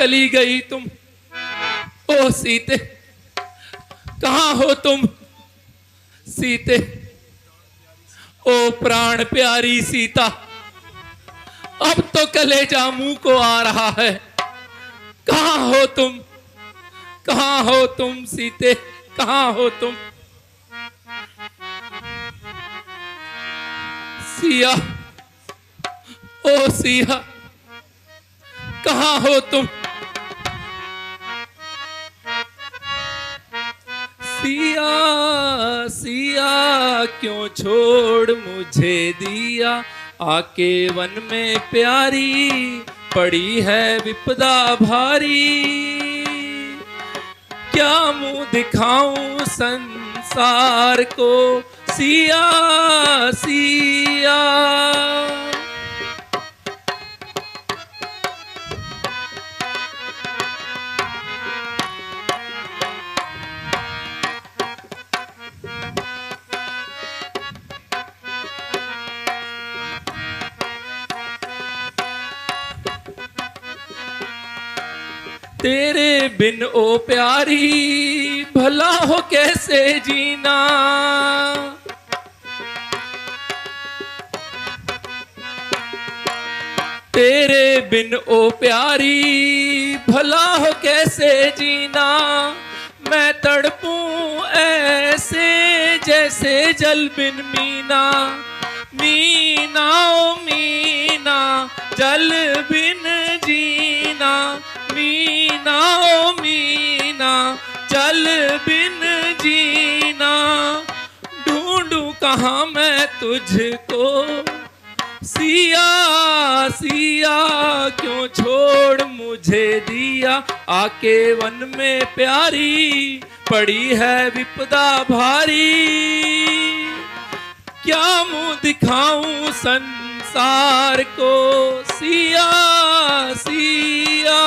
चली गई तुम? ओ सीते, कहाँ हो तुम सीते? ओ प्राण प्यारी सीता, अब तो कलेजा मुंह को आ रहा है। कहाँ हो तुम? कहाँ हो तुम सीते? कहाँ हो तुम? सिया, ओ सिया, कहाँ हो तुम? सिया सिया क्यों छोड़ मुझे दिया, आके वन में प्यारी, पड़ी है विपदा भारी। क्या मुंह दिखाऊं संसार को, सिया सिया। तेरे बिन ओ प्यारी, भला हो कैसे जीना। तेरे बिन ओ प्यारी, भला हो कैसे जीना। मैं तड़पूं ऐसे जैसे जल बिन मीना। मीना ओ मीना, जल बिन जीना। मीना ओ मीना, जल बिन जीना। ढूंढूं कहाँ मैं तुझको, सिया सिया क्यों छोड़ मुझे दिया। आके वन में प्यारी, पड़ी है विपदा भारी। क्या मुंह दिखाऊं संसार को, सिया सिया।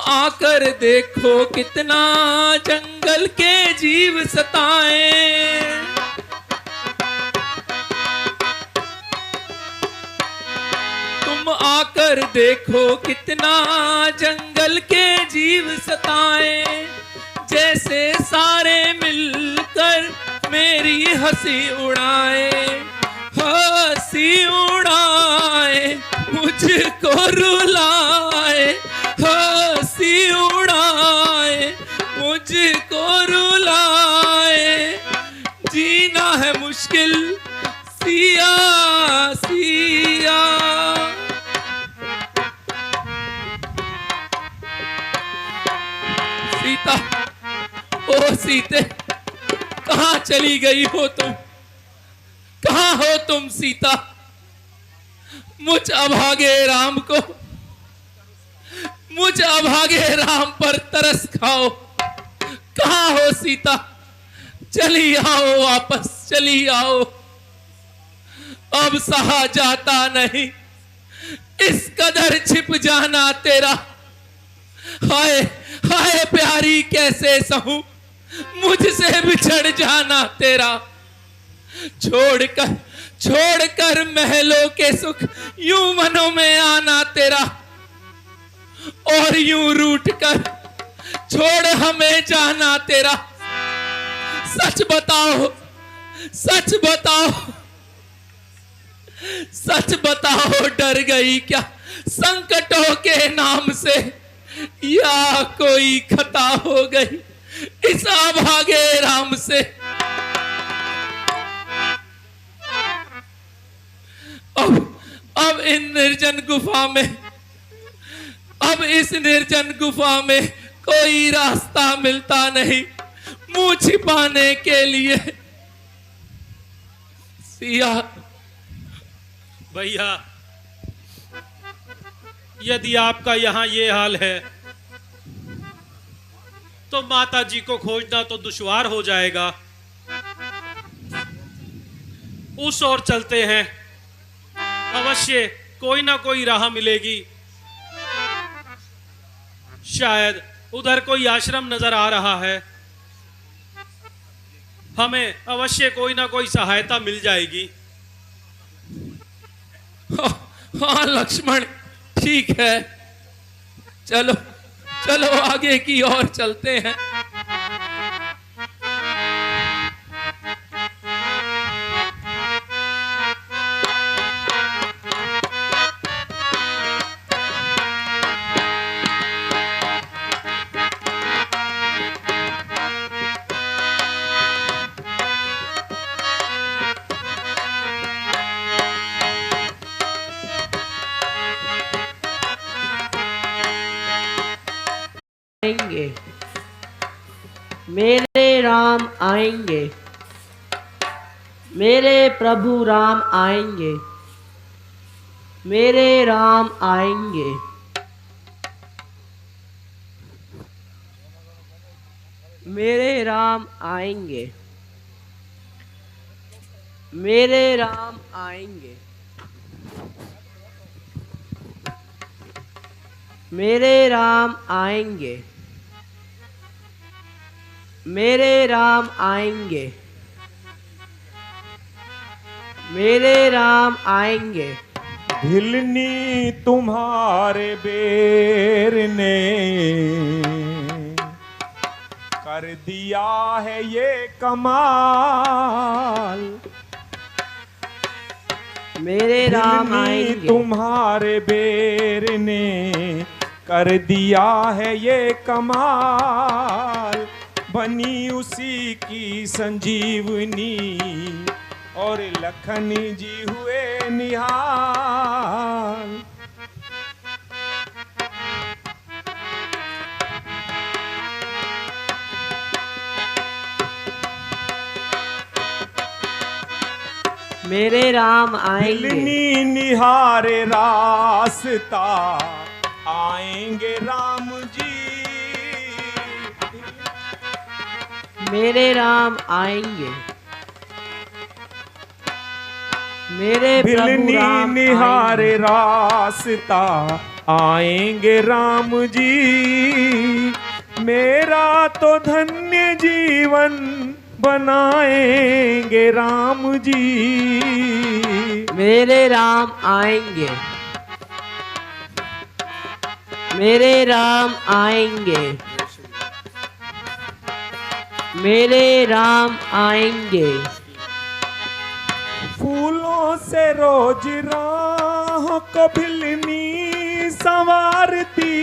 आकर देखो कितना जंगल के जीव सताएं। तुम आकर देखो कितना जंगल के जीव सताएं। जैसे सारे मिलकर मेरी हंसी उड़ाए। हंसी उड़ाए मुझको रुलाए। हंसी उड़ाए मुझको रुलाए। जीना है मुश्किल सिया सिया। सीता, ओ सीते, कहाँ चली गई हो तुम? कहाँ हो तुम सीता? मुझ अभागे राम को, मुझ अभागे राम पर तरस खाओ। कहाँ हो सीता? चली आओ वापस, चली आओ। अब सहा जाता नहीं इस कदर छिप जाना तेरा। हाय हाय प्यारी कैसे सहूं मुझसे बिछड़ जाना तेरा। छोड़कर महलों के सुख यूं मनों में आना तेरा। और यूं रूठ कर छोड़ हमें जाना तेरा। सच बताओ, सच बताओ, सच बताओ, डर गई क्या संकटों के नाम से, या कोई खता हो गई इस अभागे राम से। अब इन निर्जन गुफा में, अब इस निर्जन गुफा में कोई रास्ता मिलता नहीं मुंह छिपाने के लिए। सिया, भैया यदि आपका यहाँ ये हाल है तो माता जी को खोजना तो दुश्वार हो जाएगा। उस ओर चलते हैं, अवश्य कोई ना कोई राह मिलेगी। शायद उधर कोई आश्रम नजर आ रहा है, हमें अवश्य कोई ना कोई सहायता मिल जाएगी। हाँ लक्ष्मण, ठीक है, चलो चलो आगे की ओर चलते हैं। आएंगे, मेरे राम आएंगे, मेरे प्रभु राम आएंगे, मेरे राम आएंगे। मेरे राम आएंगे, मेरे राम आएंगे, मेरे राम आएंगे, मेरे राम आएंगे, मेरे राम आएंगे। भिलनी तुम्हारे बेर ने कर दिया है ये कमाल। मेरे राम भिलनी आएंगे, तुम्हारे बेर ने कर दिया है ये कमाल। बनी उसी की संजीवनी और लखन जी हुए निहाल। मेरे राम आएंगे, भिलनी निहारे रास्ता आएंगे राम जी। मेरे राम आएंगे, मेरे प्रभु भिलनी राम निहारे आएंगे। रास्ता आएंगे राम जी। मेरा तो धन्य जीवन बनाएंगे राम जी। मेरे राम आएंगे, मेरे राम आएंगे, मेरे राम आएंगे। फूलों से रोज राह को भिलनी संवारती।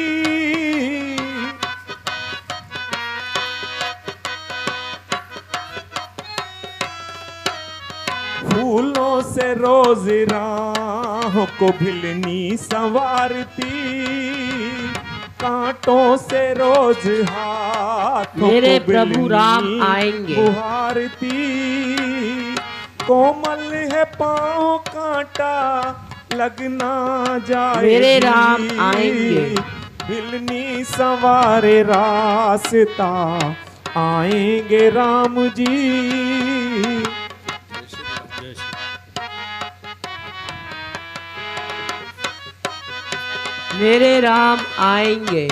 फूलों से रोज राह को भिलनी संवारती। कांटों से रोज हाथों मेरे को प्रभु भिलनी राम आएंगे। बुहारती। कोमल है पाँव कांटा लगना जाए। मेरे राम आएंगे। भिलनी संवारे रास्ता आएंगे राम जी। मेरे राम आएंगे,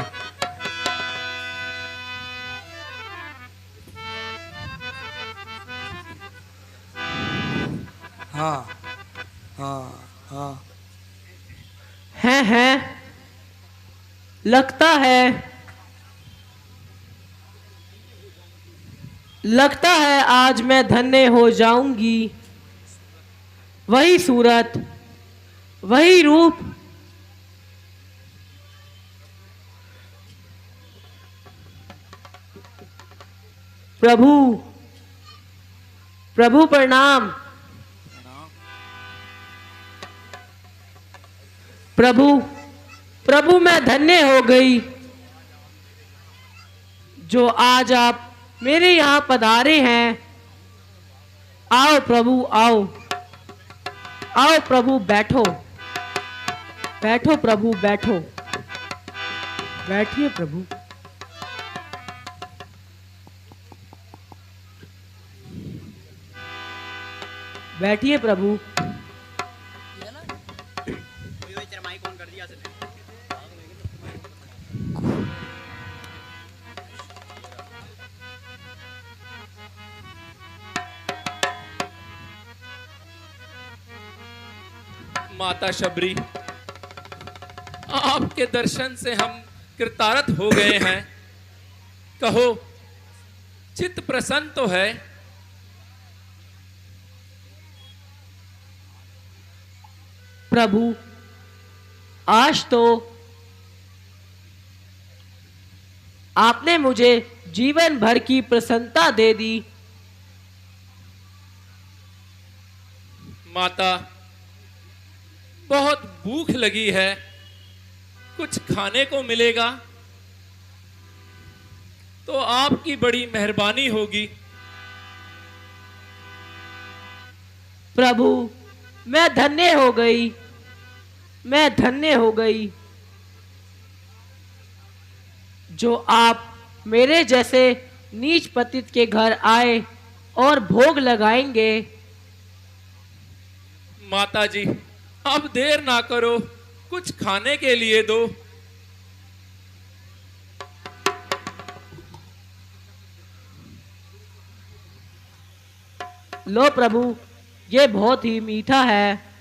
हाँ हाँ हाँ। हैं लगता है आज मैं धन्य हो जाऊंगी। वही सूरत, वही रूप, प्रभु प्रभु प्रणाम। प्रभु प्रभु मैं धन्य हो गई जो आज आप मेरे यहाँ पधारे हैं। आओ प्रभु आओ, आओ प्रभु बैठो, बैठो प्रभु बैठो, बैठिए प्रभु। बैठिए प्रभु। माता शबरी, आपके दर्शन से हम कृतार्थ हो गए हैं। कहो, चित्त प्रसन्न तो है? प्रभु, आज तो आपने मुझे जीवन भर की प्रसन्नता दे दी। माता, बहुत भूख लगी है, कुछ खाने को मिलेगा तो आपकी बड़ी मेहरबानी होगी। प्रभु, मैं धन्य हो गई, मैं धन्य हो गई जो आप मेरे जैसे नीच पतित के घर आए और भोग लगाएंगे। माता जी, अब देर ना करो, कुछ खाने के लिए दो। लो प्रभु, ये बहुत ही मीठा है।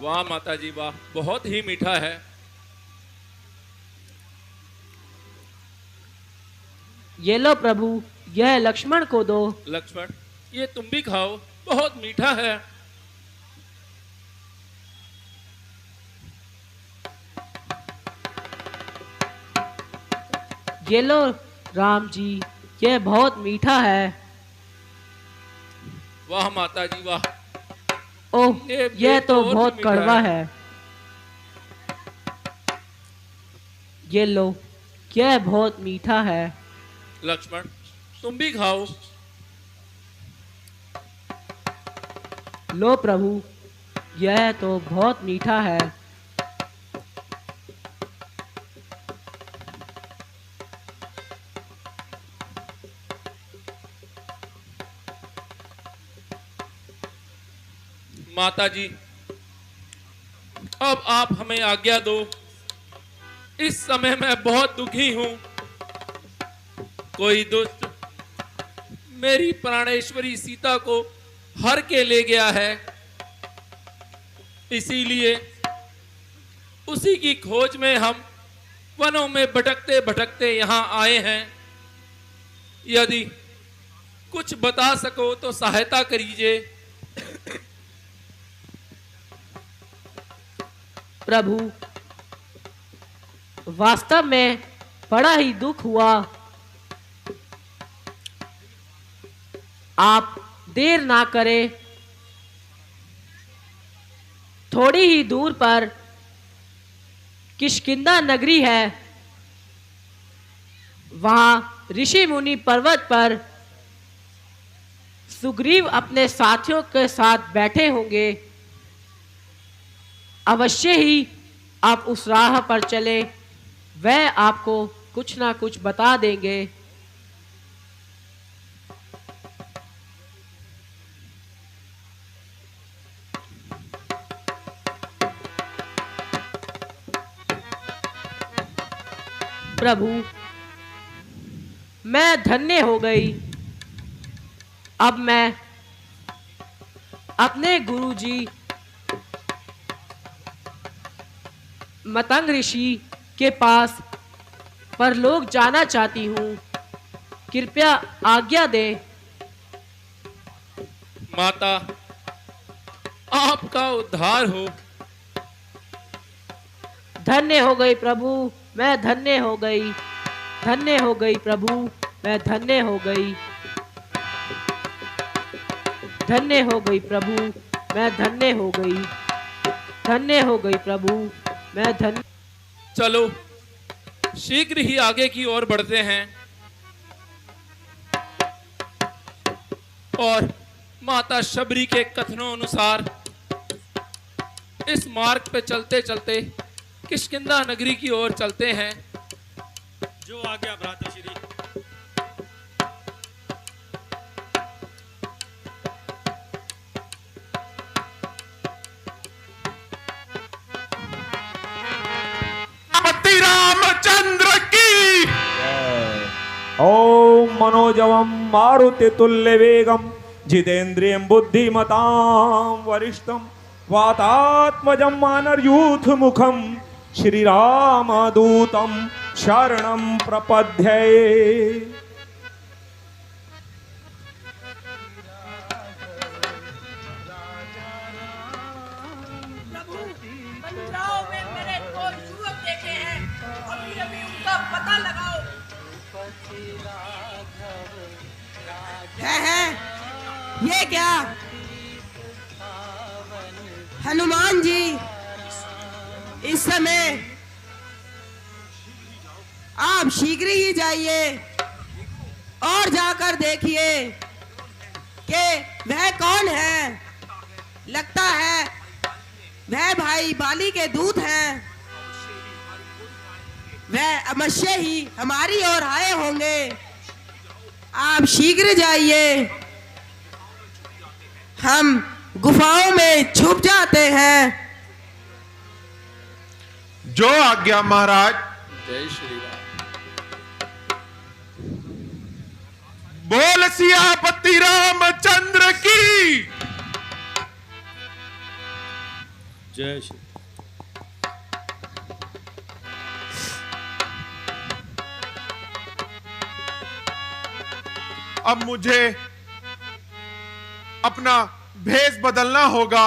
वाह माता जी वाह, बहुत ही मीठा है। ये लो प्रभु, यह लक्ष्मण को दो। लक्ष्मण, ये तुम भी खाओ, बहुत मीठा है। ये लो राम जी, यह बहुत मीठा है। वाह माता जी वाह, ओह, यह तो और बहुत मीठा कड़वा है। ये लो, यह बहुत मीठा है। लक्ष्मण, तुम भी खाओ। लो प्रभु, यह तो बहुत मीठा है। माता जी, अब आप हमें आज्ञा दो। इस समय मैं बहुत दुखी हूं। कोई दुष्ट मेरी प्राणेश्वरी सीता को हर के ले गया है, इसीलिए उसी की खोज में हम वनों में भटकते भटकते यहां आए हैं। यदि कुछ बता सको तो सहायता करिए। प्रभु, वास्तव में बड़ा ही दुख हुआ। आप देर ना करें, थोड़ी ही दूर पर किष्किंधा नगरी है। वहां ऋषि मुनि पर्वत पर सुग्रीव अपने साथियों के साथ बैठे होंगे। अवश्य ही आप उस राह पर चले, वह आपको कुछ ना कुछ बता देंगे। प्रभु, मैं धन्य हो गई। अब मैं अपने गुरुजी मतंग ऋषि के पास परलोक जाना चाहती हूँ। कृपया आज्ञा दें। माता, आपका उद्धार हो। धन्य हो गई प्रभु, मैं धन्य हो गई। धन्य हो गई प्रभु, मैं धन्य हो गई। धन्य हो गई प्रभु, मैं धन्य हो गई। धन्य हो गई प्रभु, मैं धन्य। चलो शीघ्र ही आगे की ओर बढ़ते हैं और माता शबरी के कथनों अनुसार इस मार्ग पे चलते चलते किष्किंधा नगरी की ओर चलते हैं। जो आ गया भ्राता श्री। मनोजवम मारुतितुल्यवेगम जितेन्द्रियं बुद्धिमतां वरिष्ठं वातात्मजं वानरयूथमुखं श्रीरामदूतं शरणं प्रपद्ये। पंजाब में मेरे दो युवक देखे हैं, अभी अभी उनका पता लगाओ। है ये क्या? हनुमान जी, इस समय आप शीघ्र ही जाइए और जाकर देखिए कि वह कौन है। लगता है वह भाई बाली के दूत हैं। वह अवश्य ही हमारी ओर आए होंगे। आप शीघ्र जाइए, हम गुफाओं में छुप जाते हैं। जो आज्ञा महाराज। जय श्री राम। बोल सियापति रामचंद्र की। जय श्री। अब मुझे अपना भेष बदलना होगा।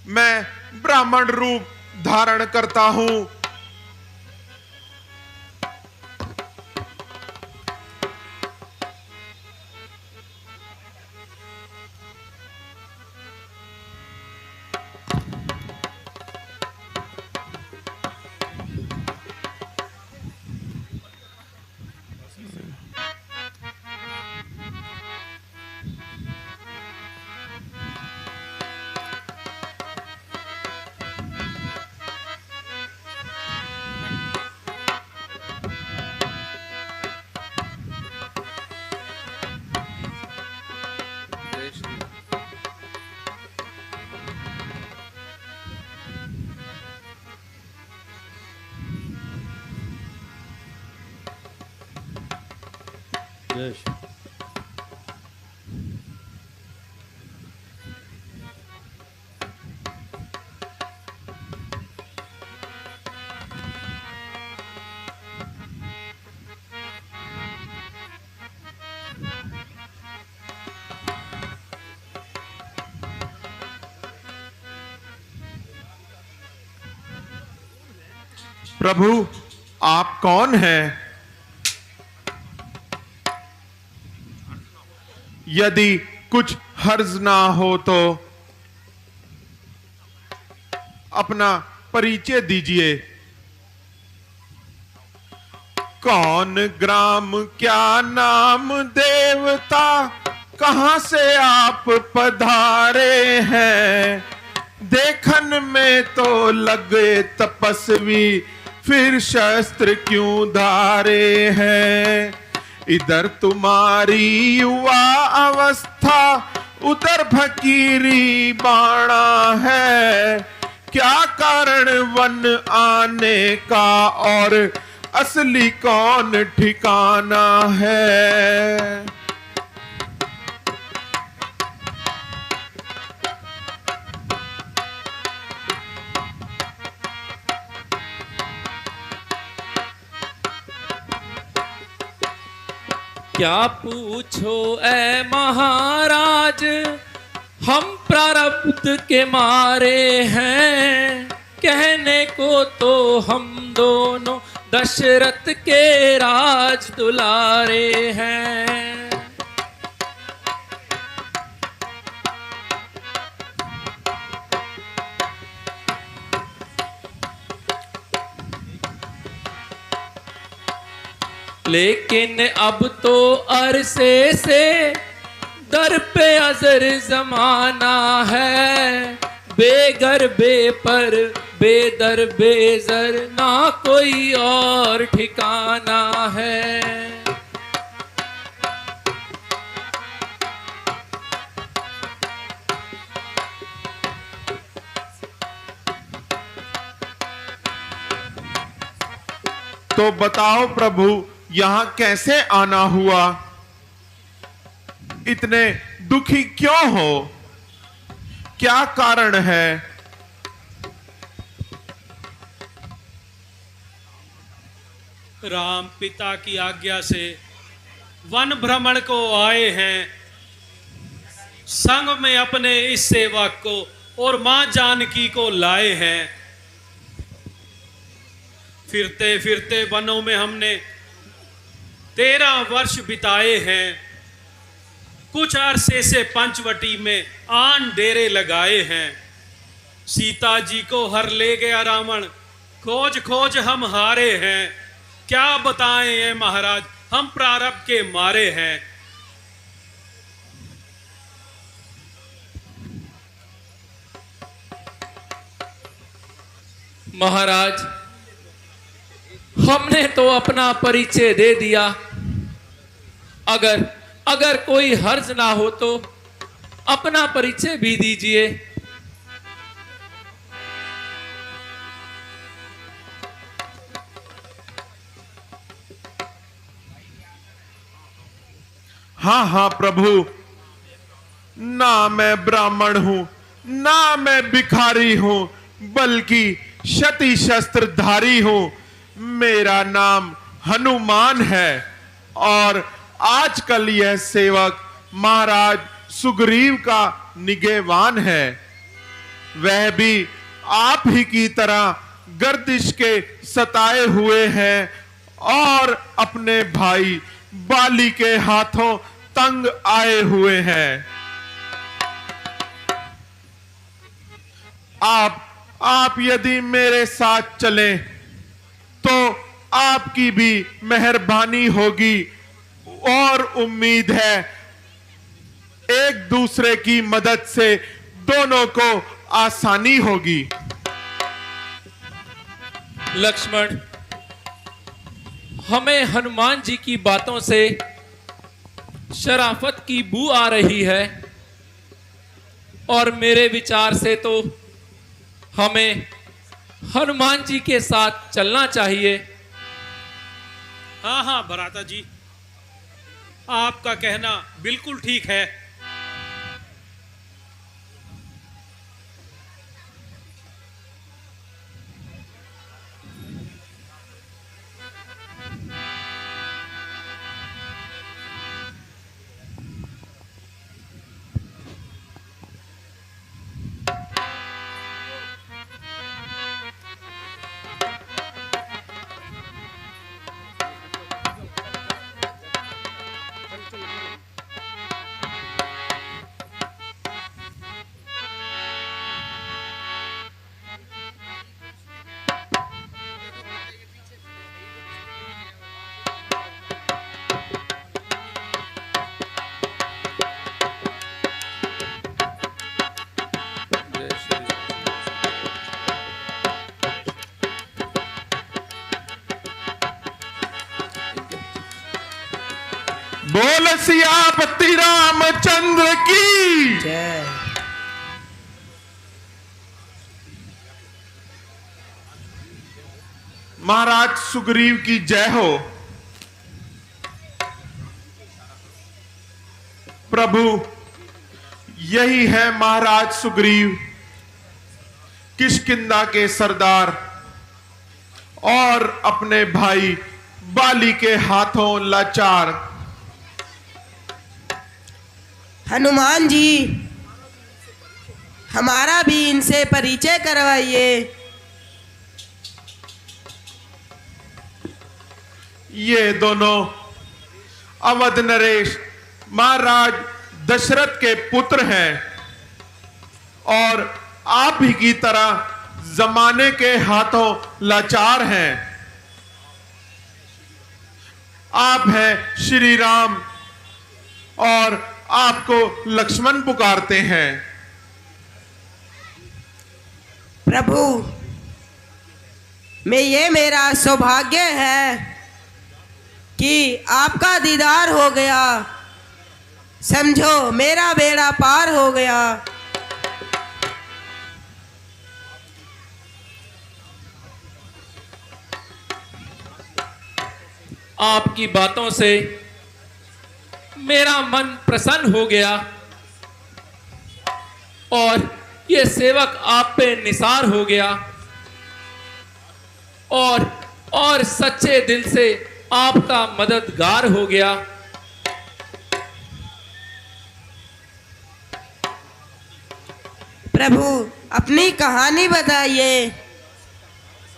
मैं ब्राह्मण रूप धारण करता हूं। जय श्री राम। जय श्री। प्रभु, आप कौन हैं? यदि कुछ हर्ज ना हो तो अपना परिचय दीजिए। कौन ग्राम, क्या नाम, देवता, कहां से आप पधारे हैं? देखन में तो लगे तपस्वी, फिर शस्त्र क्यों धारे हैं? इधर तुम्हारी युवा अवस्था, उधर फकीरी बाणा है। क्या कारण वन आने का, और असली कौन ठिकाना है? क्या पूछो ऐ महाराज, हम प्रारब्ध के मारे हैं। कहने को तो हम दोनों दशरथ के राज दुलारे हैं। लेकिन अब तो अरसे से दर पे अजर जमाना है। बेगर बेपर बेदर बेजर, ना कोई और ठिकाना है। तो बताओ प्रभु, यहां कैसे आना हुआ? इतने दुखी क्यों हो? क्या कारण है? राम पिता की आज्ञा से वन भ्रमण को आए हैं। संग में अपने इस सेवक को और मां जानकी को लाए हैं। फिरते फिरते वनों में हमने 13 वर्ष बिताए हैं। कुछ अरसे से पंचवटी में आन डेरे लगाए हैं। सीता जी को हर ले गया रावण, खोज खोज हम हारे हैं। क्या बताएं ये महाराज, हम प्रारब्ध के मारे हैं। महाराज, हमने तो अपना परिचय दे दिया। अगर कोई हर्ज ना हो तो अपना परिचय भी दीजिए। हाँ हाँ प्रभु, ना मैं ब्राह्मण हूं, ना मैं भिखारी हूं, बल्कि शती शस्त्रधारी हूं। मेरा नाम हनुमान है और आजकल यह सेवक महाराज सुग्रीव का निगहबान है। वह भी आप ही की तरह गर्दिश के सताए हुए हैं और अपने भाई बाली के हाथों तंग आए हुए हैं। आप यदि मेरे साथ चलें तो आपकी भी मेहरबानी होगी और उम्मीद है एक दूसरे की मदद से दोनों को आसानी होगी। लक्ष्मण, हमें हनुमान जी की बातों से शराफत की बू आ रही है और मेरे विचार से तो हमें हनुमान जी के साथ चलना चाहिए। हाँ हाँ भराता जी, आपका कहना बिल्कुल ठीक है। बोल सियापति रामचंद्र की जय। महाराज सुग्रीव की जय हो। प्रभु, यही है महाराज सुग्रीव, किष्किंधा के सरदार और अपने भाई बाली के हाथों लाचार। हनुमान जी, हमारा भी इनसे परिचय करवाइए। ये दोनों अवध नरेश महाराज दशरथ के पुत्र हैं और आप ही की तरह जमाने के हाथों लाचार हैं। आप हैं श्री राम और आपको लक्ष्मण पुकारते हैं। प्रभु, ये मेरा सौभाग्य है कि आपका दीदार हो गया। समझो मेरा बेड़ा पार हो गया। आपकी बातों से मेरा मन प्रसन्न हो गया और ये सेवक आप पे निसार हो गया और सच्चे दिल से आपका मददगार हो गया। प्रभु, अपनी कहानी बताइए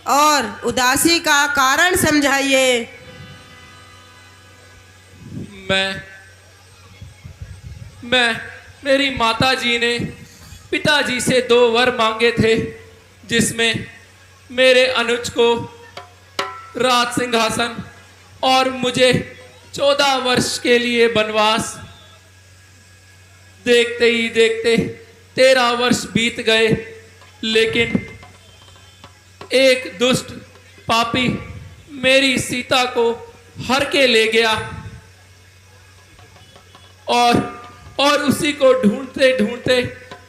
और उदासी का कारण समझाइए। मेरी माता जी ने पिताजी से 2 वर मांगे थे, जिसमें मेरे अनुज को राज सिंहासन और मुझे 14 वर्ष के लिए वनवास। देखते ही देखते 13 वर्ष बीत गए, लेकिन एक दुष्ट पापी मेरी सीता को हर के ले गया और उसी को ढूंढते ढूंढते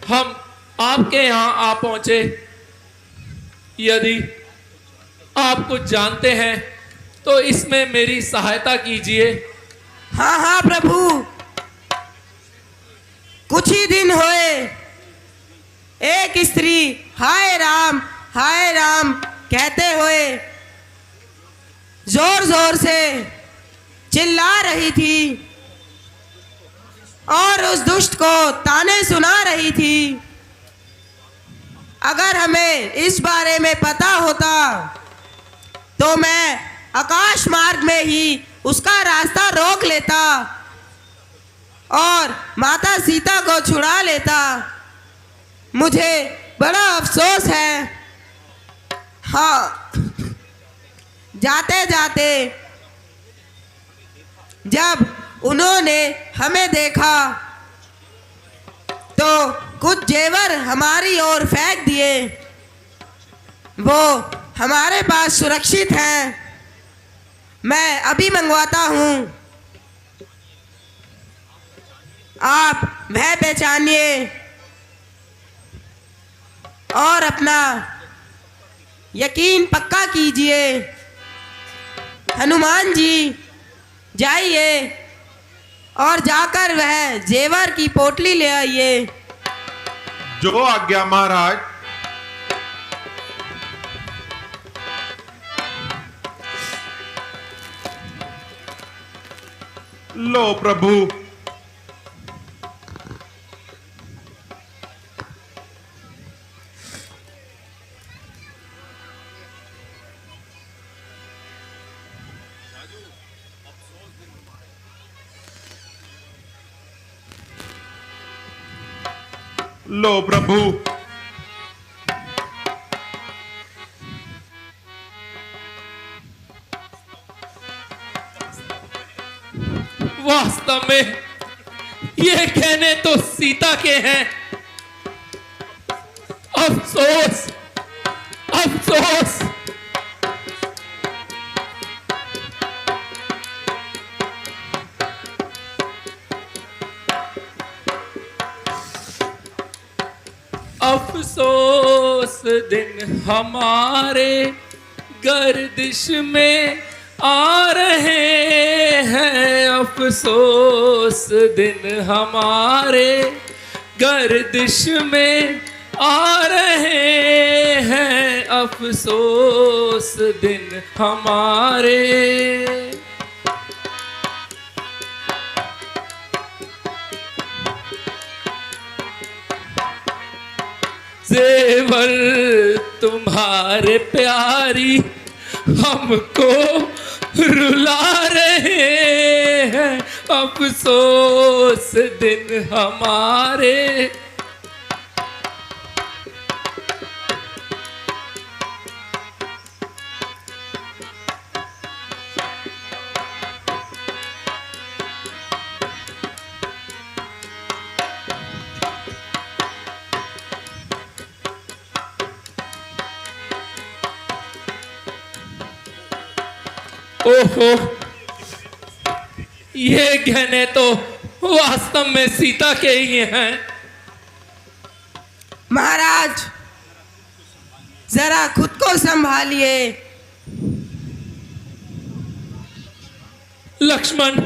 हम आपके यहाँ आ पहुंचे। यदि आप कुछ जानते हैं तो इसमें मेरी सहायता कीजिए। हाँ हाँ प्रभु, कुछ ही दिन हुए एक स्त्री हाय राम कहते हुए जोर जोर से चिल्ला रही थी और उस दुष्ट को ताने सुना रही थी। अगर हमें इस बारे में पता होता तो मैं आकाश मार्ग में ही उसका रास्ता रोक लेता और माता सीता को छुड़ा लेता। मुझे बड़ा अफसोस है। हाँ, जाते जाते जब उन्होंने हमें देखा तो कुछ जेवर हमारी ओर फेंक दिए। वो हमारे पास सुरक्षित हैं। मैं अभी मंगवाता हूँ। आप वह पहचानिए और अपना यकीन पक्का कीजिए। हनुमान जी, जाइए और जाकर वह जेवर की पोटली ले आइए। जो आज्ञा महाराज। लो प्रभु। लो प्रभु। वास्तव में ये कहने तो सीता के हैं। अफसोस, अफसोस। अफसोस दिन हमारे गर्दिश में आ रहे हैं। अफसोस दिन हमारे गर्दिश में आ रहे हैं। अफसोस दिन हमारे। जेवर तुम्हारे प्यारी हमको रुला रहे हैं। अफसोस दिन हमारे। ओहो, ये गहने तो वास्तव में सीता के ही हैं। महाराज, जरा खुद को संभालिए। लक्ष्मण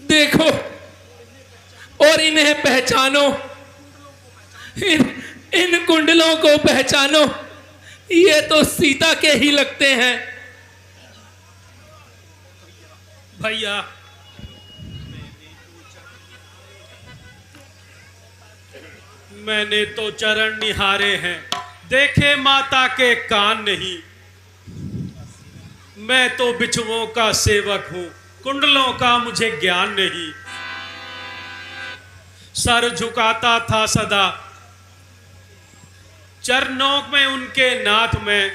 देखो और इन्हें पहचानो, इन कुंडलों को पहचानो, ये तो सीता के ही लगते हैं। भैया मैंने तो चरण निहारे हैं, देखे माता के कान नहीं। मैं तो बिच्छुओं का सेवक हूं, कुंडलों का मुझे ज्ञान नहीं। सर झुकाता था सदा चरणों में उनके नाथ में,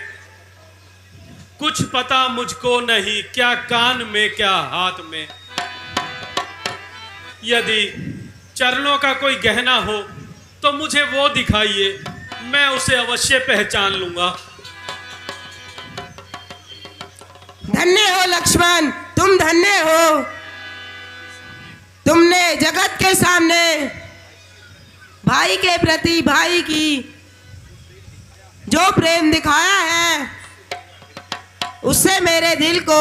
कुछ पता मुझको नहीं, क्या कान में क्या हाथ में। यदि चरणों का कोई गहना हो तो मुझे वो दिखाइए, मैं उसे अवश्य पहचान लूंगा। धन्य हो लक्ष्मण, तुम धन्य हो। तुमने जगत के सामने भाई के प्रति भाई की जो प्रेम दिखाया है, उससे मेरे दिल को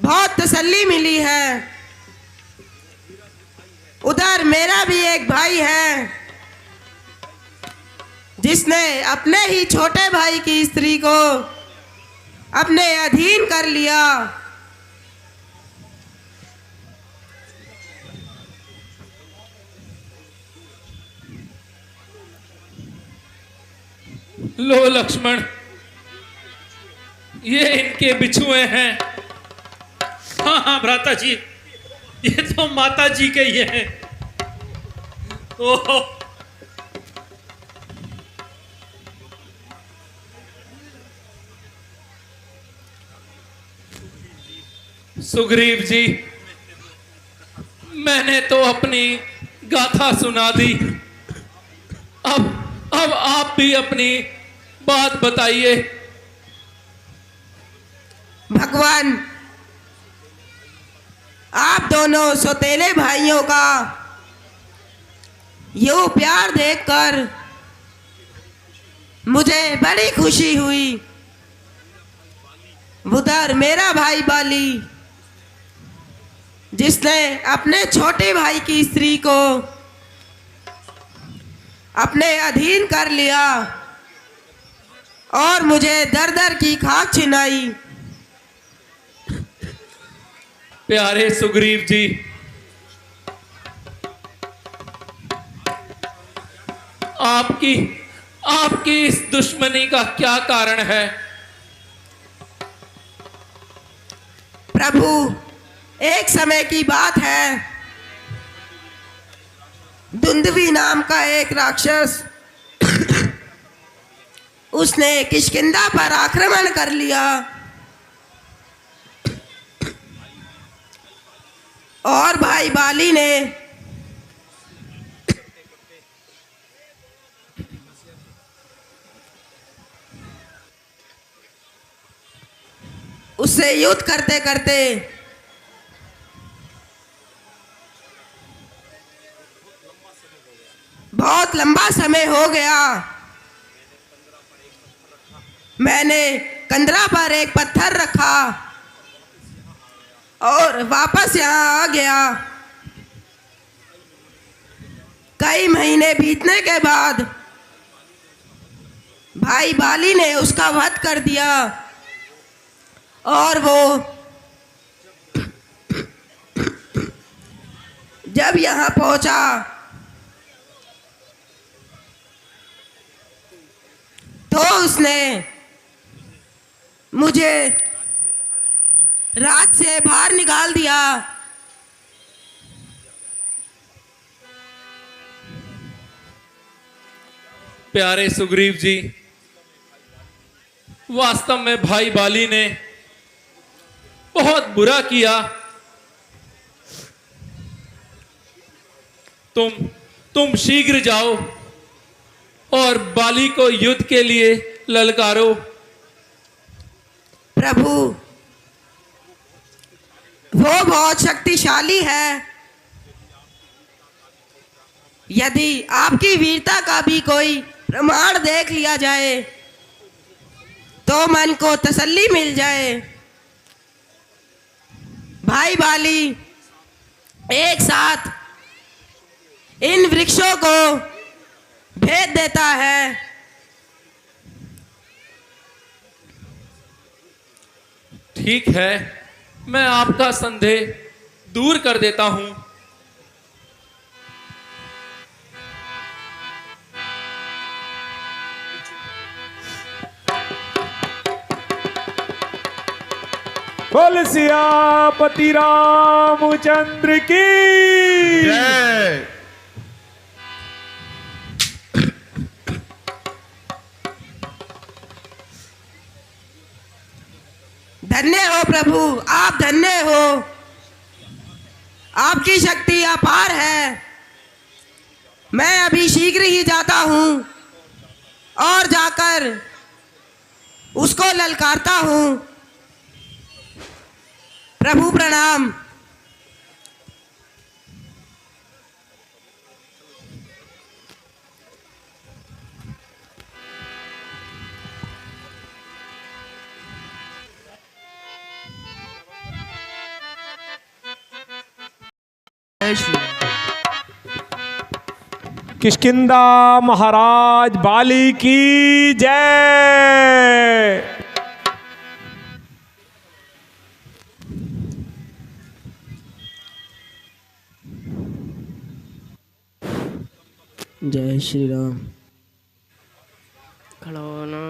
बहुत तसल्ली मिली है। उधर मेरा भी एक भाई है जिसने अपने ही छोटे भाई की स्त्री को अपने अधीन कर लिया। लो लक्ष्मण, ये इनके बिछुए हैं। हाँ हाँ भ्राता जी, ये तो माता जी के ही हैं। ओहो, सुग्रीव जी, मैंने तो अपनी गाथा सुना दी, अब आप भी अपनी बात बताइए। भगवान, आप दोनों सौतेले भाइयों का यूं प्यार देखकर मुझे बड़ी खुशी हुई। उधर मेरा भाई बाली, जिसने अपने छोटे भाई की स्त्री को अपने अधीन कर लिया और मुझे दर दर की खाक छिनाई। प्यारे सुग्रीव जी, आपकी इस दुश्मनी का क्या कारण है? प्रभु, एक समय की बात है, दुंदवी नाम का एक राक्षस उसने किष्किंधा पर आक्रमण कर लिया और भाई बाली ने उससे युद्ध करते करते बहुत लंबा समय हो गया। मैंने कंदरा पर एक पत्थर रखा और वापस यहाँ आ गया। कई महीने बीतने के बाद भाई बाली ने उसका वध कर दिया और वो जब यहाँ पहुंचा तो उसने मुझे रात से बाहर निकाल दिया। प्यारे सुग्रीव जी, वास्तव में भाई बाली ने बहुत बुरा किया। तुम शीघ्र जाओ और बाली को युद्ध के लिए ललकारो। प्रभु, वो बहुत शक्तिशाली है। यदि आपकी वीरता का भी कोई प्रमाण देख लिया जाए तो मन को तसल्ली मिल जाए। भाई बाली एक साथ इन वृक्षों को भेद देता है। ठीक है, मैं आपका संदेह दूर कर देता हूं। बोल सियापति रामचंद्र की जय। धन्य हो प्रभु, आप धन्य हो। आपकी शक्ति अपार है। मैं अभी शीघ्र ही जाता हूं और जाकर उसको ललकारता हूं। प्रभु प्रणाम। किष्किंधा महाराज बाली की जय। जय श्री राम। खड़ा होना।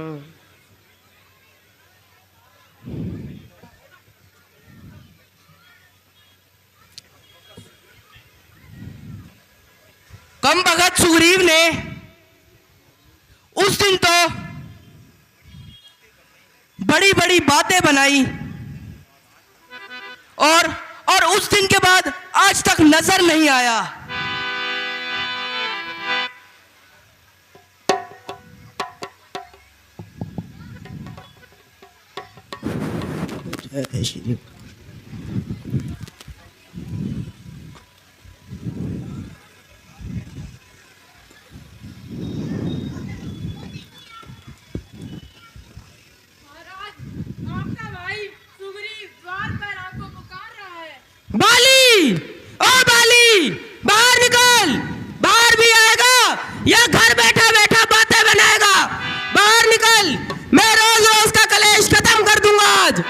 कम भगत सुग्रीव ने उस दिन तो बड़ी बड़ी बातें बनाई और उस दिन के बाद आज तक नजर नहीं आया। जय श्री बाली, ओ बाली, बाहर निकल। बाहर भी आएगा या घर बैठा बैठा बातें बनाएगा? बाहर निकल, मैं रोज रोज का कलेश खत्म कर दूंगा आज।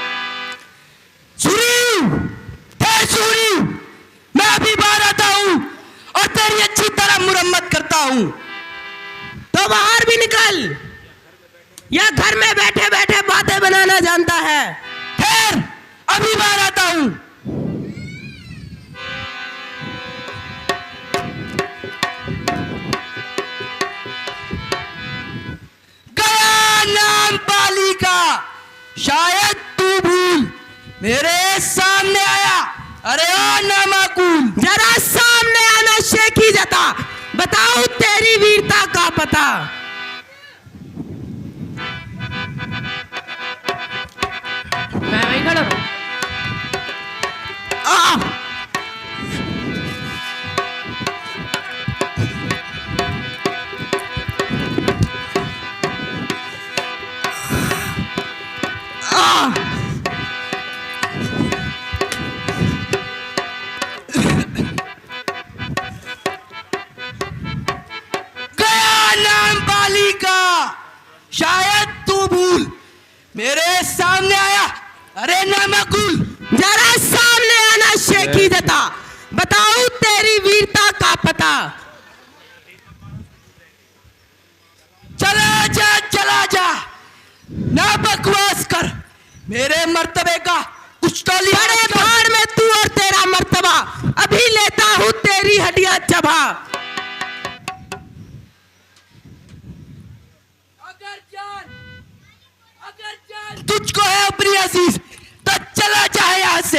सुग्रीव, सुग्रीव, मैं अभी बाहर आता हूं और तेरी अच्छी तरह मुरम्मत करता हूं। तो बाहर भी निकल या घर में बैठे बैठे बातें बनाना जानता है? खैर, अभी बाहर आता हूं। नाम बाली का शायद तू भूल मेरे सामने आया। अरे ओ नामाकुल, जरा सामने आना शेखी जता, बताओ तेरी वीरता का पता। मैं वहीं खड़ा हूं। शायद तू भूल मेरे सामने आया। अरे नामकुल, जरा सामने आना शेखी जता, बताओ तेरी वीरता का पता। चला जा, ना बकवास कर। मेरे मर्तबे का कुछ तो लिया। अरे भाड़ में तू और तेरा मर्तबा, अभी लेता हूं तेरी हड्डियां चबा। तुझको है अपनी अजीज तो चला जाए यहां से।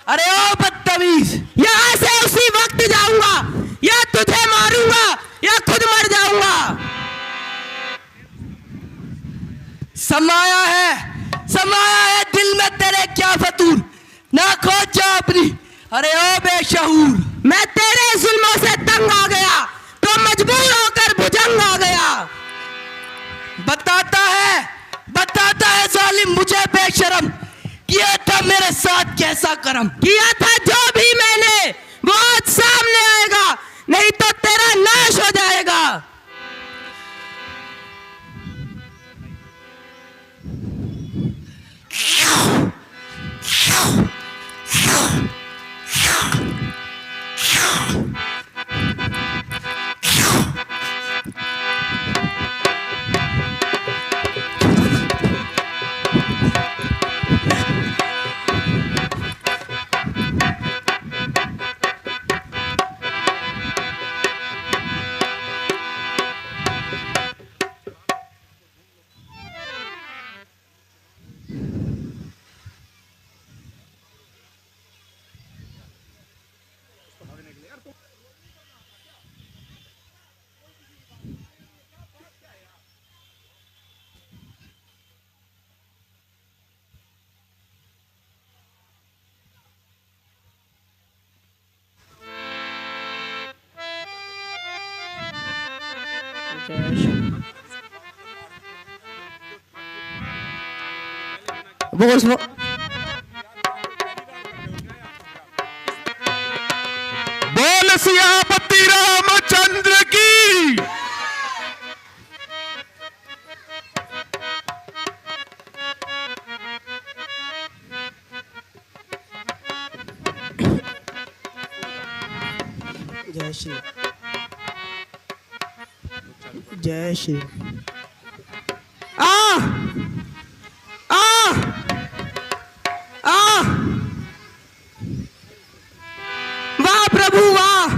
अरे ओ बदतमीज, यहां से उसी वक्त जाऊंगा या तुझे मारूंगा या खुद मर जाऊंगा। समाया है दिल में तेरे क्या फतूर, ना खोज जा अपनी। अरे ओ बेशऊर, मैं तेरे जुल्मों से तंग आ गया तो मजबूर होकर भुजंग आ गया। बताता है जालिम मुझे बेशरम कि ये था मेरे साथ कैसा कर्म। किया था जो भी मैंने वो आज सामने आएगा, नहीं तो तेरा नाश हो जाएगा। बोल बोल सियापति रामचंद्र की। जय श्री, जय श्री। आ आ आ वाह प्रभु वाह,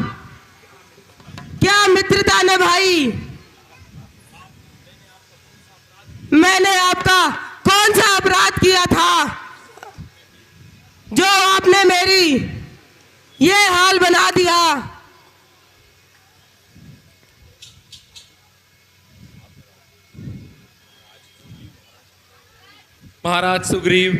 क्या मित्रता ने भाई। मैंने आपका कौन सा अपराध किया था जो आपने मेरी ये हाल बना दिया। महाराज सुग्रीव,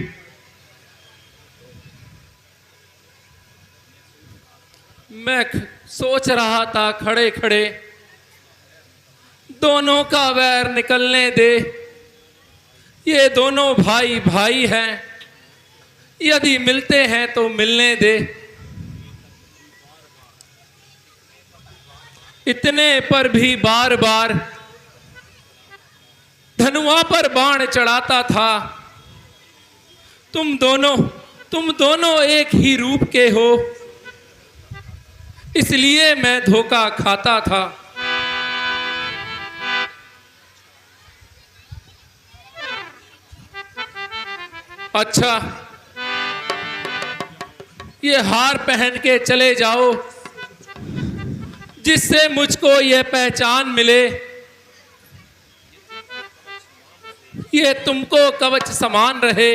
मैं सोच रहा था खड़े खड़े दोनों का वैर निकलने दे। ये दोनों भाई भाई हैं, यदि मिलते हैं तो मिलने दे। इतने पर भी बार बार धनुआ पर बाण चढ़ाता था। तुम दोनों एक ही रूप के हो, इसलिए मैं धोखा खाता था। अच्छा, ये हार पहन के चले जाओ, जिससे मुझको ये पहचान मिले। ये तुमको कवच समान रहे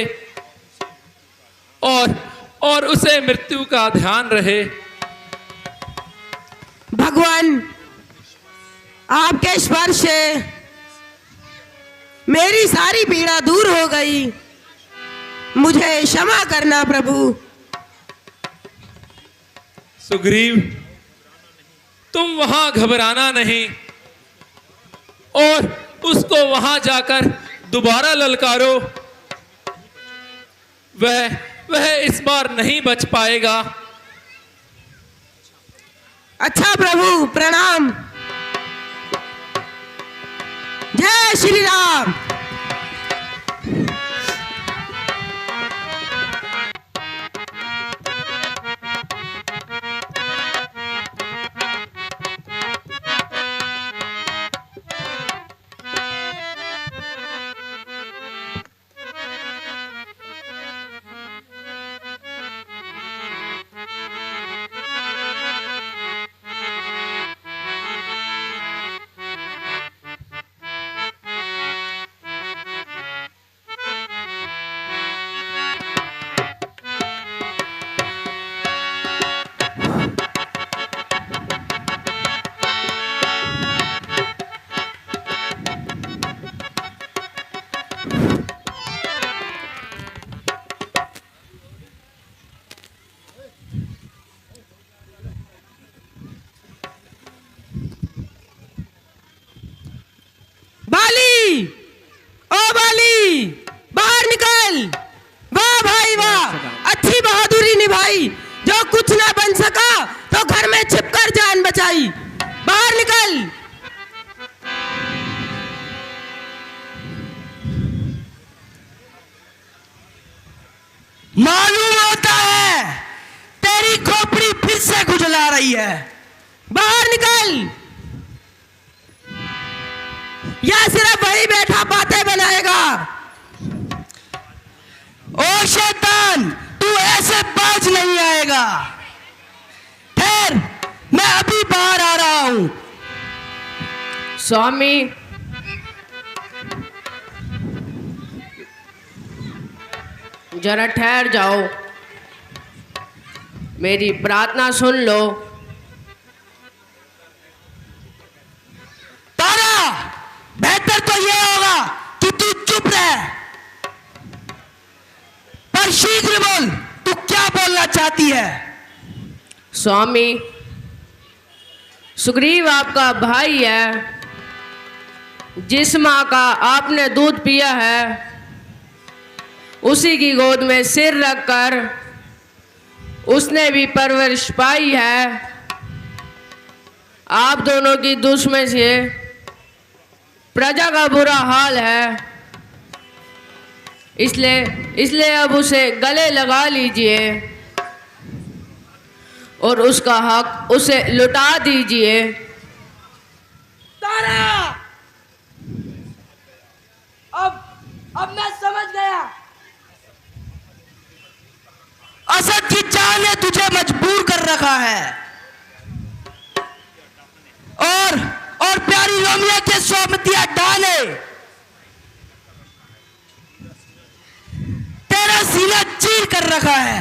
और उसे मृत्यु का ध्यान रहे। भगवान, आपके स्पर्श से मेरी सारी पीड़ा दूर हो गई। मुझे क्षमा करना प्रभु। सुग्रीव, तुम वहां घबराना नहीं और उसको वहां जाकर दोबारा ललकारो। वह इस बार नहीं बच पाएगा। अच्छा प्रभु, प्रणाम। जय श्री राम। बना रही है। बाहर निकल, या सिर्फ वही बैठा बातें बनाएगा। ओ शैतान, तू ऐसे बाज नहीं आएगा। ठहर, मैं अभी बाहर आ रहा हूं। स्वामी, जरा ठहर जाओ, मेरी प्रार्थना सुन लो। तारा, बेहतर तो यह होगा कि तू चुप रह, पर शीघ्र बोल, तू क्या बोलना चाहती है? स्वामी, सुग्रीव आपका भाई है। जिस माँ का आपने दूध पिया है, उसी की गोद में सिर रखकर उसने भी परवरिश पाई है। आप दोनों की दुश्मनी से प्रजा का बुरा हाल है, इसलिए अब उसे गले लगा लीजिए और उसका हक उसे लुटा दीजिए। तारा, अब मैं समझ गया। असद की चाह ने तुझे मजबूर कर रखा है, और प्यारी रोमिया के सोमतिया डा ने तेरा सीना चीर कर रखा है।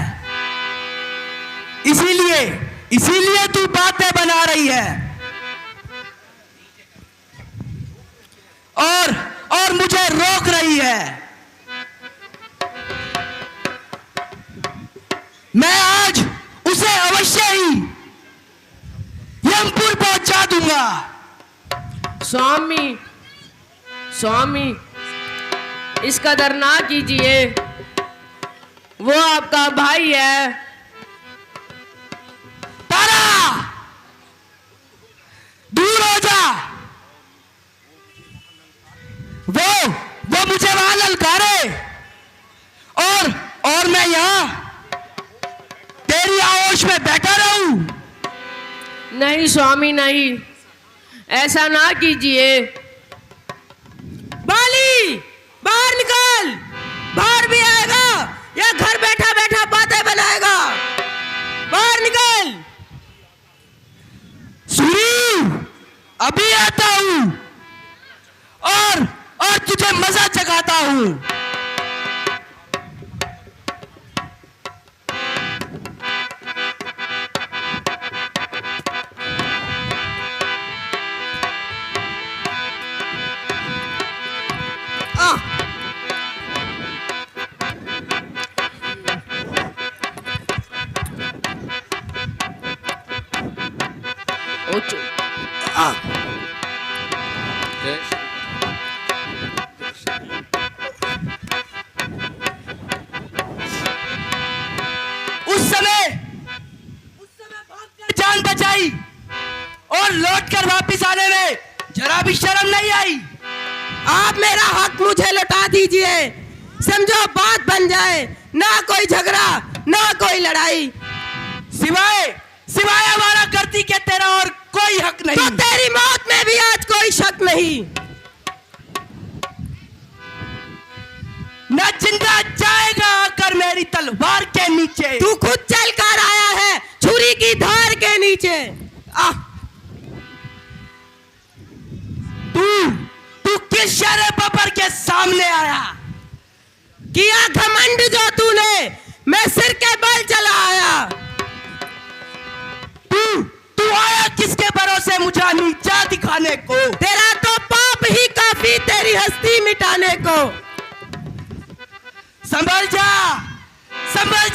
इसीलिए तू बातें बना रही है और मुझे रोक रही है। मैं आज उसे अवश्य ही यमपुर पहुंचा दूंगा। स्वामी, इस कदर ना कीजिए, वो आपका भाई है। तारा, दूर हो जा। वो मुझे वहां ललकारे और मैं यहां तेरी आगोश में बैठा रहूं। नहीं स्वामी, नहीं, ऐसा ना कीजिए। बाली, बाहर निकल। बाहर भी आएगा या घर बैठा बैठा बातें बनाएगा? बाहर निकल। सुग्रीव, अभी आता हूं और तुझे मजा चखाता हूं। उस समय भागकर जान बचाई और लौटकर वापस आने में जरा भी शर्म नहीं आई। आप मेरा हक मुझे लौटा दीजिए। समझो बात बन जाए, ना कोई झगड़ा ना कोई लड़ाई। सिवाय हमारा करती के तेरा और कोई हक नहीं। तो तेरी मौत में भी आज कोई शक नहीं। न जिंदा जाएगा आकर मेरी तलवार के नीचे। तू खुद चल कर आया है छुरी की धार के नीचे। तू किस शर्म पर के सामने आया? किया घमंड जो तूने, मैं सिर के बल चला आया। तू आया किसके भरोसे मुझे नीचा दिखाने को? तेरा तो पाप ही काफी तेरी हस्ती मिटाने को। संभल जा,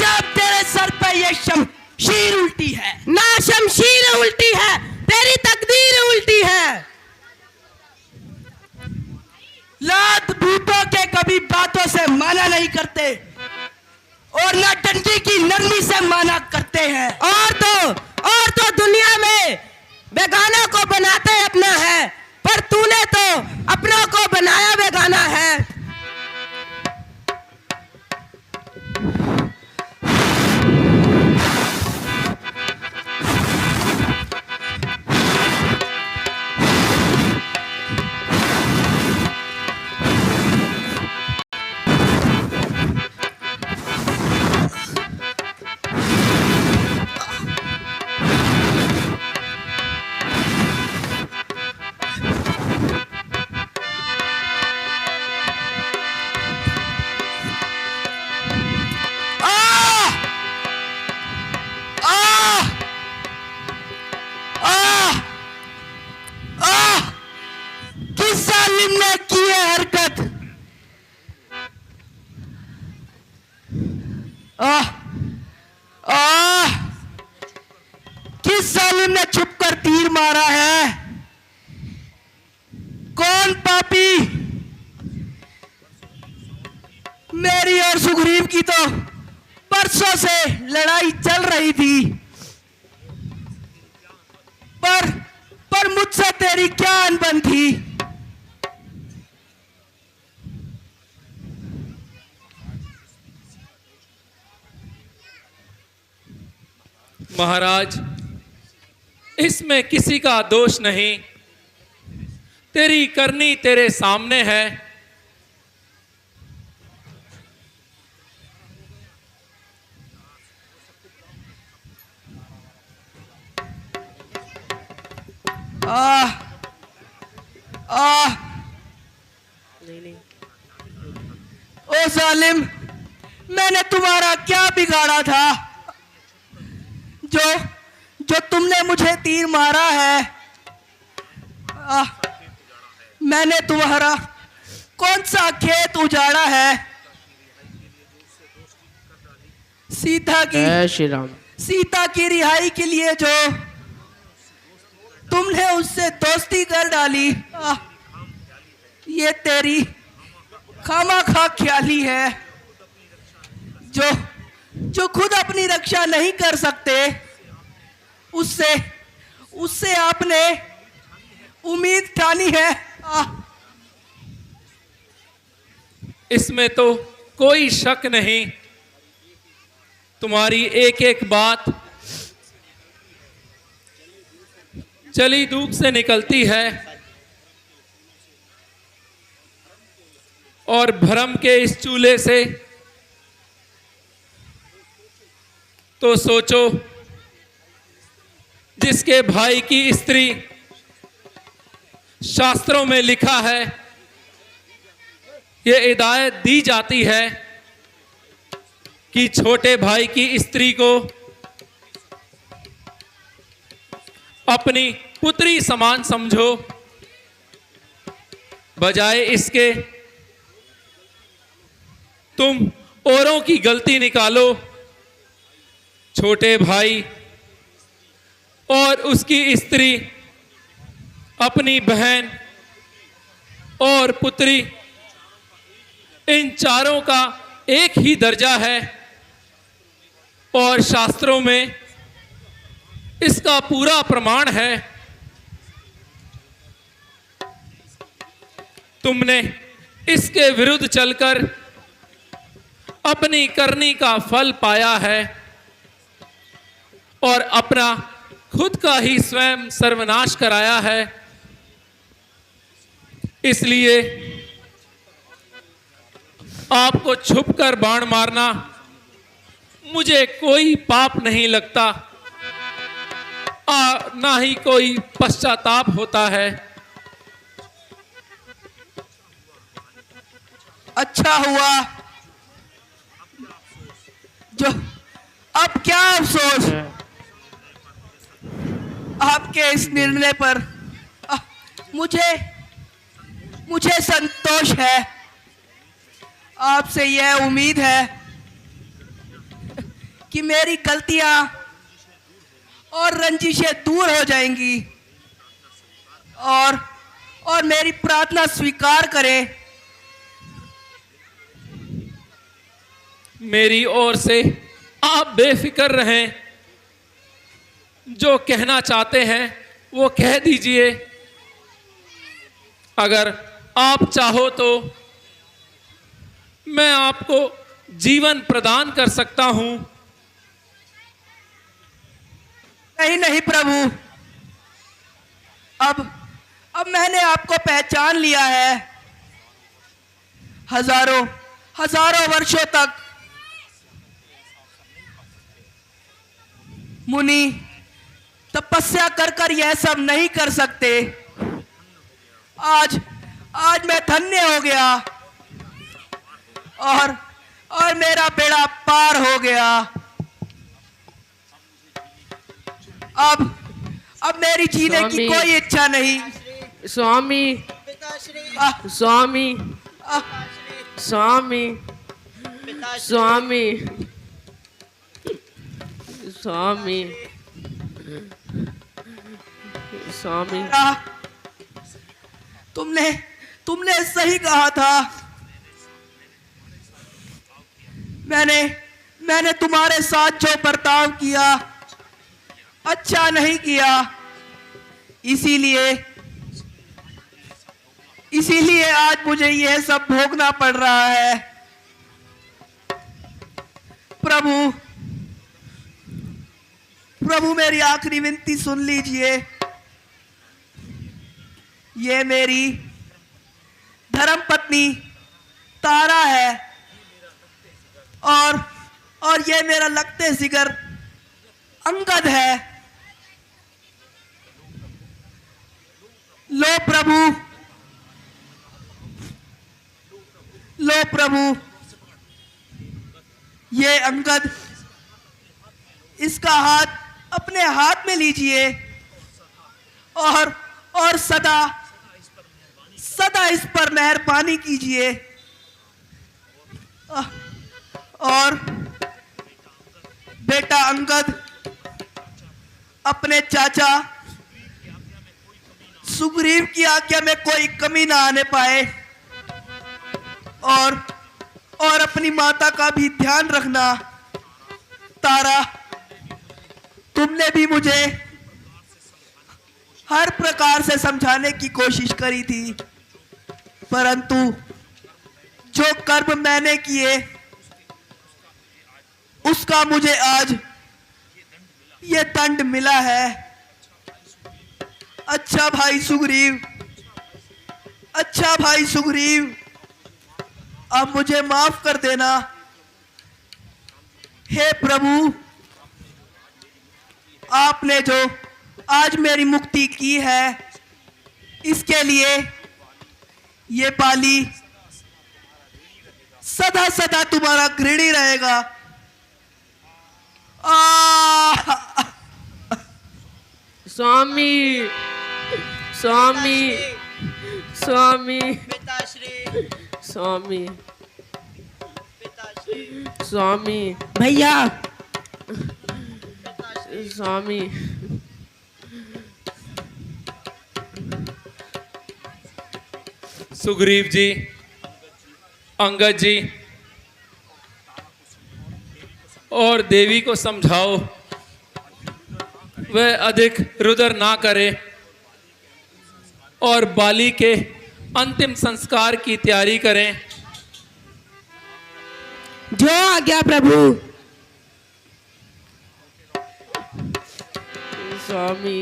अब तेरे सर पे ये शमशीर उल्टी है। ना शमशीर उल्टी है, तेरी तकदीर उल्टी है। लात भूतों के कभी बातों से माना नहीं करते और ना डंडी की नरमी से माना करते हैं। और तो दुनिया में बेगाना को बनाते अपना है, पर तूने तो अपनों को बनाया बेगाना है। जालिम ने छुपकर तीर मारा है? कौन पापी? मेरी और सुग्रीव की तो बरसों से लड़ाई चल रही थी, पर मुझसे तेरी क्या अनबन थी? महाराज, इसमें किसी का दोष नहीं। तेरी करनी तेरे सामने है। आह आह ओ जालिम, मैंने तुम्हारा क्या बिगाड़ा था जो तुमने मुझे तीर मारा है? मैंने तुम्हारा कौन सा खेत उजाड़ा है? जय श्री राम। सीता की रिहाई के लिए जो तुमने उससे दोस्ती कर डाली, ये तेरी खामाखा ख्याली है। जो खुद अपनी रक्षा नहीं कर सकते, उससे आपने उम्मीद ठानी है। इसमें तो कोई शक नहीं। तुम्हारी एक एक बात जली धूप से निकलती है और भरम के इस चूल्हे से तो सोचो, जिसके भाई की स्त्री, शास्त्रों में लिखा है, ये हिदायत दी जाती है कि छोटे भाई की स्त्री को अपनी पुत्री समान समझो। बजाय इसके तुम औरों की गलती निकालो। छोटे भाई और उसकी स्त्री, अपनी बहन और पुत्री, इन चारों का एक ही दर्जा है और शास्त्रों में इसका पूरा प्रमाण है। तुमने इसके विरुद्ध चलकर अपनी करनी का फल पाया है और अपना खुद का ही स्वयं सर्वनाश कराया है। इसलिए आपको छुपकर बाण मारना मुझे कोई पाप नहीं लगता, ना ही कोई पश्चाताप होता है। अच्छा हुआ जो अब क्या अफसोस आपके इस निर्णय पर। मुझे संतोष है। आपसे यह उम्मीद है कि मेरी गलतियां और रंजिशें दूर हो जाएंगी और मेरी प्रार्थना स्वीकार करें। मेरी ओर से आप बेफिक्र रहें। जो कहना चाहते हैं वो कह दीजिए। अगर आप चाहो तो मैं आपको जीवन प्रदान कर सकता हूं। नहीं प्रभु, अब मैंने आपको पहचान लिया है। हजारों वर्षों तक मुनि तपस्या कर यह सब नहीं कर सकते। आज मैं धन्य हो गया और मेरा बेड़ा पार हो गया। अब मेरी जीने की कोई इच्छा नहीं। स्वामी स्वामी स्वामी स्वामी स्वामी स्वामी तुमने तुमने सही कहा था। मैंने तुम्हारे साथ जो बर्ताव किया अच्छा नहीं किया, इसीलिए आज मुझे यह सब भोगना पड़ रहा है। प्रभु मेरी आखिरी विनती सुन लीजिए। ये मेरी धर्मपत्नी तारा है और ये मेरा लगते जिगर अंगद है। लो प्रभु ये अंगद, इसका हाथ अपने हाथ में लीजिए और सदा इस पर मेहरबानी कीजिए। और बेटा अंगद अपने चाचा सुग्रीव की आज्ञा में कोई कमी ना आने पाए, और अपनी माता का भी ध्यान रखना। तारा, तुमने भी मुझे हर प्रकार से समझाने की कोशिश करी थी, परंतु जो कर्म मैंने किए उसका मुझे आज ये दंड मिला है। अच्छा भाई सुग्रीव, अब मुझे माफ कर देना। हे प्रभु, आपने जो आज मेरी मुक्ति की है, इसके लिए ये बाली सदा सदा तुम्हारा ऋणी रहेगा। स्वामी स्वामी स्वामी पिताश्री स्वामी पिताश्री स्वामी भैया स्वामी सुग्रीव जी, अंगद जी और देवी को समझाओ वह अधिक रुदर ना करे और बाली के अंतिम संस्कार की तैयारी करें। जो आज्ञा प्रभु। स्वामी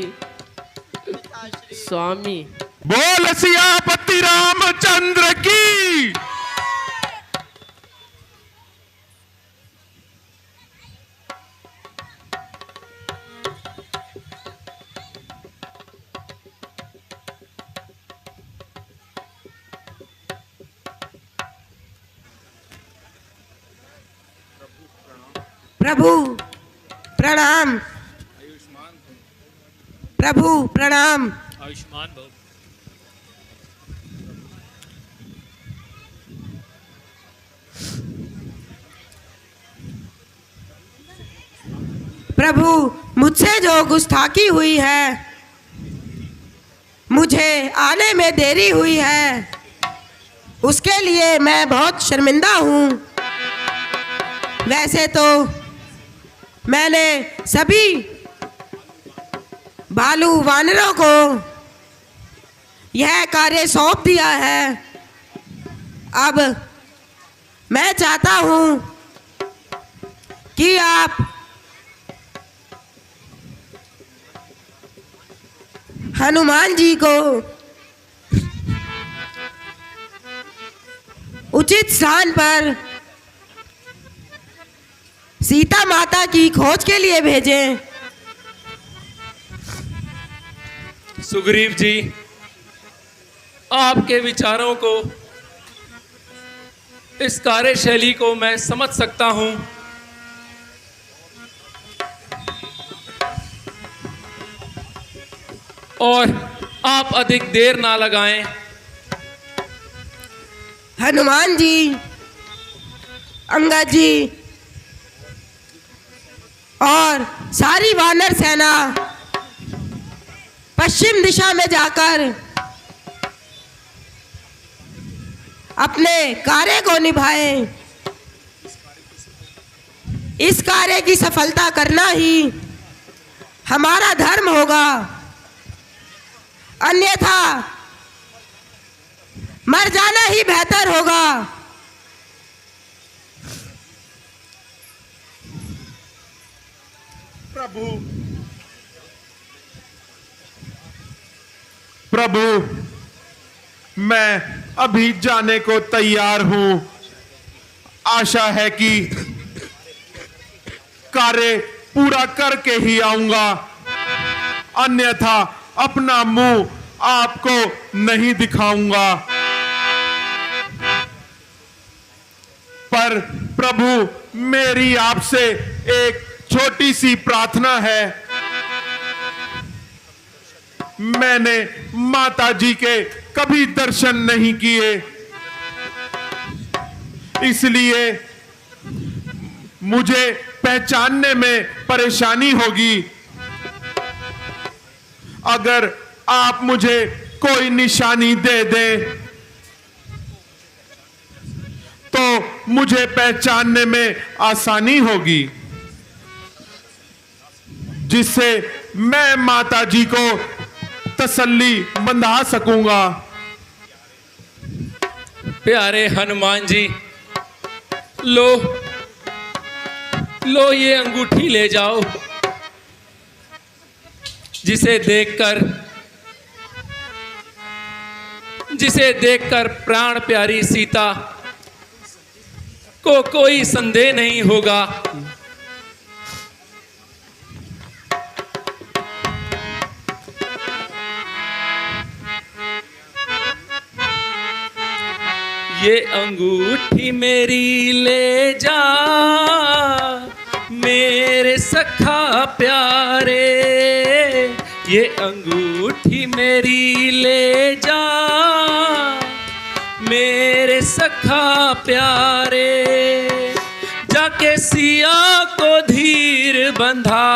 स्वामी बोल सियापति रामचंद्र की। प्रभु प्रणाम। प्रभु प्रणाम। आयुष्मान भव। प्रभु, मुझसे जो गुस्ताखी हुई है, मुझे आने में देरी हुई है, उसके लिए मैं बहुत शर्मिंदा हूँ। वैसे तो मैंने सभी भालू वानरों को यह कार्य सौंप दिया है। अब मैं चाहता हूँ कि आप हनुमान जी को उचित स्थान पर सीता माता की खोज के लिए भेजें। सुग्रीव जी, आपके विचारों को, इस कार्यशैली को मैं समझ सकता हूं, और आप अधिक देर ना लगाएं। हनुमान जी, अंगद जी और सारी वानर सेना पश्चिम दिशा में जाकर अपने कार्य को निभाएं। इस कार्य की सफलता करना ही हमारा धर्म होगा, अन्यथा मर जाना ही बेहतर होगा। प्रभु, मैं अभी जाने को तैयार हूं। आशा है कि कार्य पूरा करके ही आऊंगा, अन्यथा अपना मुंह आपको नहीं दिखाऊंगा। पर प्रभु, मेरी आपसे एक छोटी सी प्रार्थना है। मैंने माता जी के कभी दर्शन नहीं किए, इसलिए मुझे पहचानने में परेशानी होगी। अगर आप मुझे कोई निशानी दे दें तो मुझे पहचानने में आसानी होगी, जिससे मैं माता जी को तसल्ली बंधा सकूंगा। प्यारे हनुमान जी, लो लो ये अंगूठी ले जाओ, जिसे देखकर प्राण प्यारी सीता को कोई संदेह नहीं होगा। ये अंगूठी मेरी ले जा मेरे सखा प्यारे, ये अंगूठी मेरी ले जा मेरे सखा प्यारे। जाके सिया को धीर बंधा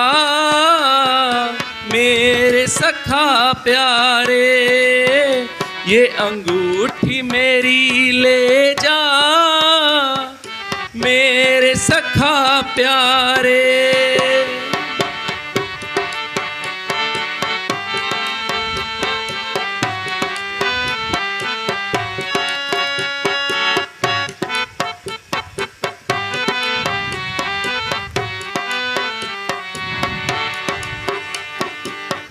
मेरे सखा प्यारे, ये अंगूठी मेरी ले जा मेरे सखा प्यारे।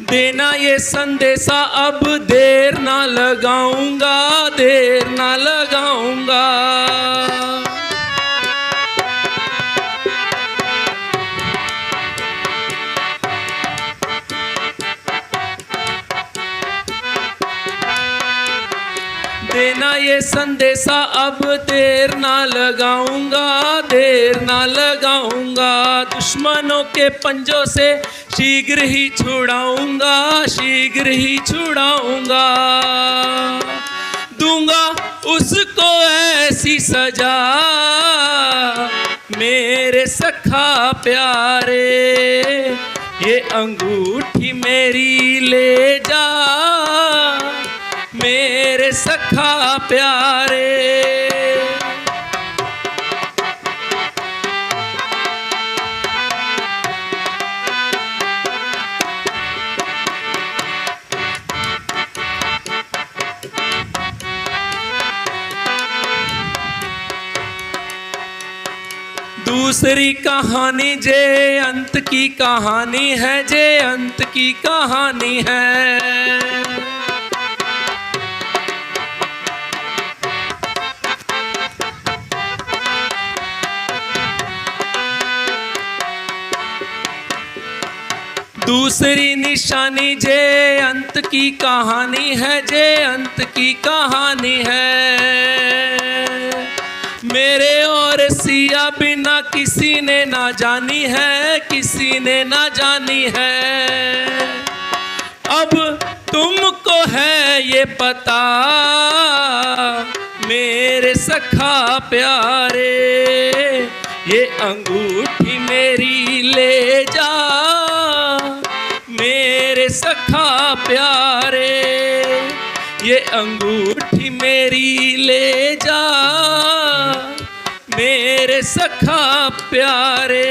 देना ये संदेशा, अब देर ना लगाऊंगा, देर ना लगाऊंगा। देना ये संदेशा, अब देर ना लगाऊंगा, देर ना लगाऊंगा। दुश्मनों के पंजों से शीघ्र ही छुड़ाऊंगा, शीघ्र ही छुड़ाऊंगा। दूंगा उसको ऐसी सजा मेरे सखा प्यारे, ये अंगूठी मेरी ले जा मेरे सखा प्यारे। दूसरी कहानी जे अंत की कहानी है, जे अंत की कहानी है। दूसरी निशानी जे अंत की कहानी है, जे अंत की कहानी है। मेरे और सिया बिना किसी ने ना जानी है, किसी ने ना जानी है। अब तुमको है ये पता मेरे सखा प्यारे, ये अंगूठी मेरी ले जा मेरे सखा प्यारे। अंगूठी मेरी ले जा मेरे सखा प्यारे।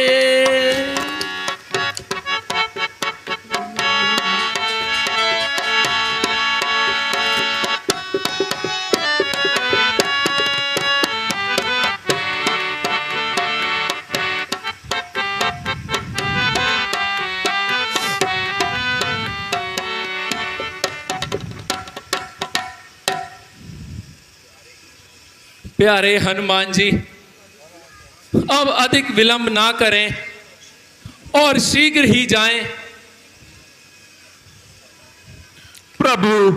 प्यारे हनुमान जी, अब अधिक विलंब ना करें और शीघ्र ही जाएं। प्रभु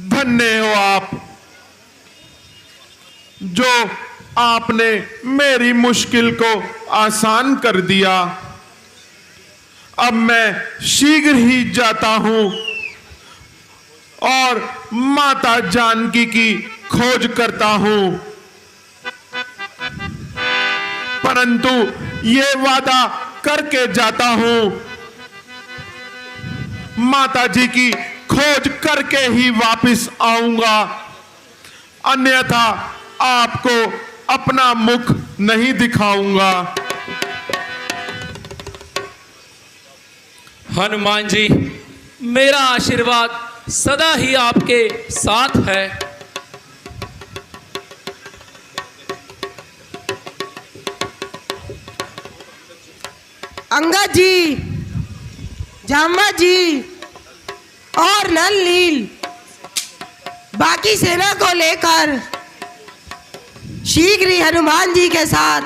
धन्य हो आप, जो आपने मेरी मुश्किल को आसान कर दिया। अब मैं शीघ्र ही जाता हूं और माता जानकी की खोज करता हूं, परंतु ये वादा करके जाता हूं, माता जी की खोज करके ही वापस आऊंगा, अन्यथा आपको अपना मुख नहीं दिखाऊंगा। हनुमान जी, मेरा आशीर्वाद सदा ही आपके साथ है। अंगद जी, जामा जी और नल नील बाकी सेना को लेकर शीघ्र ही हनुमान जी के साथ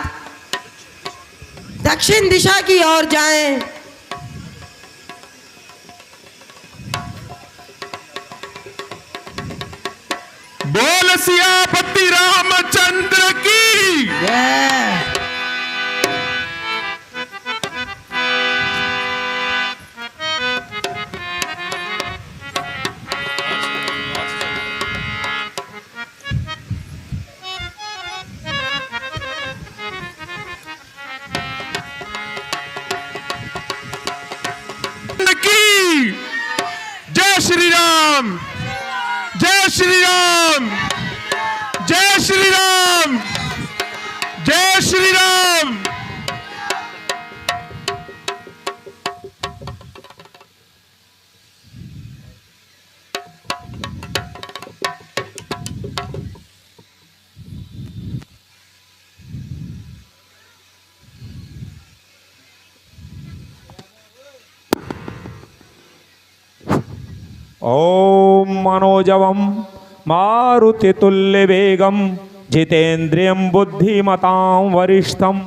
दक्षिण दिशा की ओर जाएं। बोल सियापति रामचंद्र की जय। जय श्री राम, जय श्री राम, जय श्री राम, जय श्री राम। ओम मनोजवम मारुतितुल्यवेगम जितेन्द्रियं बुद्धिमतां वरिष्ठं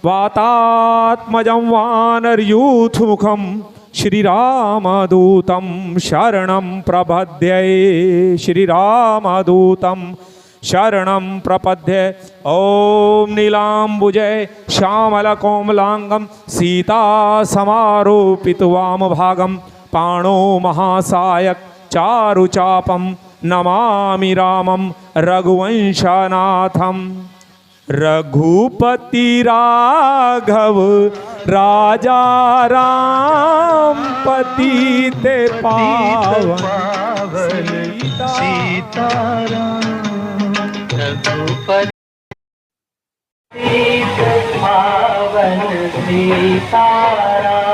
वातात्मजं वानरयूथमुखं श्रीरामदूतं शरणं प्रपद्ये। श्रीरामदूतं शरणं प्रपद्ये। ओम नीलाम्बुजय श्यामलकोमलांगं सीतासमारोपितवामभागं पाणो महासायक चारुचापं नमामि रामं रघुवंशनाथं। रघुपति राघव राजा राम पतित पावन सीताराम। रघुपति पावन सीताराम।